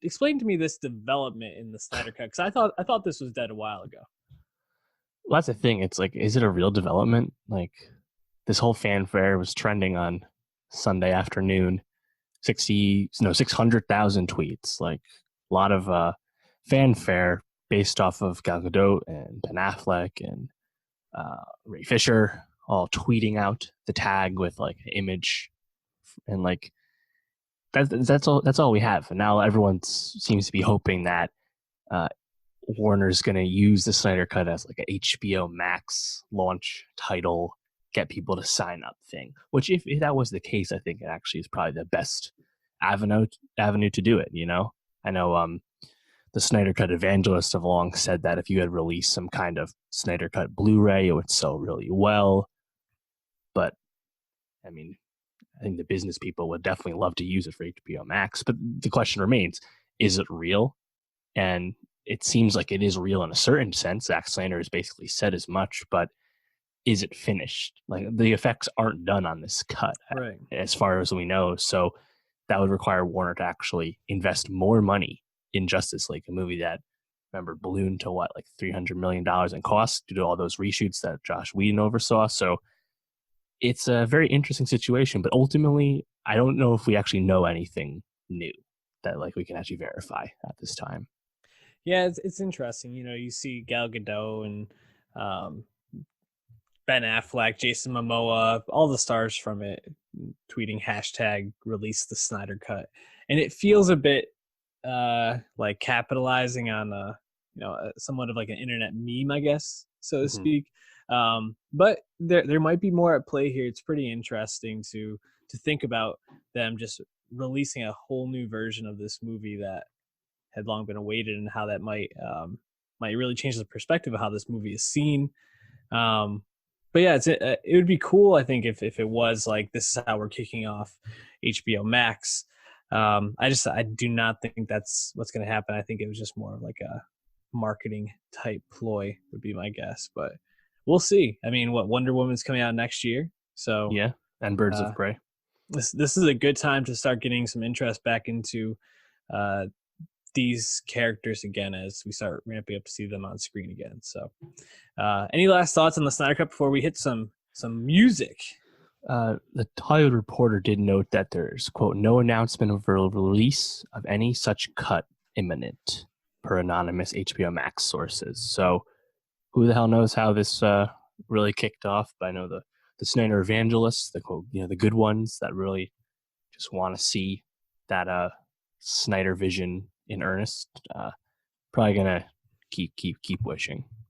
explain to me this development in the Snyder Cut, because I thought this was dead a while ago. Well, that's the thing. It's like, is it a real development? Like, this whole fanfare was trending on Sunday afternoon. 600,000 tweets. Like, a lot of fanfare based off of Gal Gadot and Ben Affleck and Ray Fisher all tweeting out the tag with like an image, and like that's all we have. And now everyone seems to be hoping that uh, Warner's going to use the Snyder Cut as like a HBO Max launch title, get people to sign up thing. Which, if that was the case, I think it actually is probably the best avenue to do it. I know the Snyder Cut evangelists have long said that if you had released some kind of Snyder Cut Blu-ray, it would sell really well. But I mean, I think the business people would definitely love to use it for HBO Max. But the question remains: is it real? And it seems like it is real in a certain sense. Zack Snyder has basically said as much, but is it finished? Like, the effects aren't done on this cut, Right. as far as we know. So that would require Warner to actually invest more money in Justice League, a movie that, remember, ballooned to what, like $300 million in cost due to all those reshoots that Josh Whedon oversaw. So it's a very interesting situation, but ultimately, I don't know if we actually know anything new that like we can actually verify at this time. Yeah, it's interesting. You see Gal Gadot and um, Ben Affleck, Jason Momoa, all the stars from it tweeting hashtag release the Snyder Cut. And it feels a bit like capitalizing on somewhat of like an internet meme, I guess, so to Mm-hmm. speak. But there might be more at play here. It's pretty interesting to think about them just releasing a whole new version of this movie that had long been awaited, and how that might really change the perspective of how this movie is seen. Um, but yeah, it would be cool, I think, if it was like, this is how we're kicking off HBO Max. I do not think that's what's going to happen. I think it was just more of like a marketing type ploy, would be my guess, but we'll see. I mean, what, Wonder Woman's coming out next year, so Yeah, and Birds uh, of Prey. this is a good time to start getting some interest back into uh, these characters again, as we start ramping up to see them on screen again. So, any last thoughts on the Snyder Cut before we hit some music? The Hollywood Reporter did note that there's, quote, no announcement of release of any such cut imminent, per anonymous HBO Max sources. So who the hell knows how this really kicked off? But I know the Snyder evangelists, the quote, the good ones that really just want to see that Snyder vision in earnest, probably gonna keep wishing.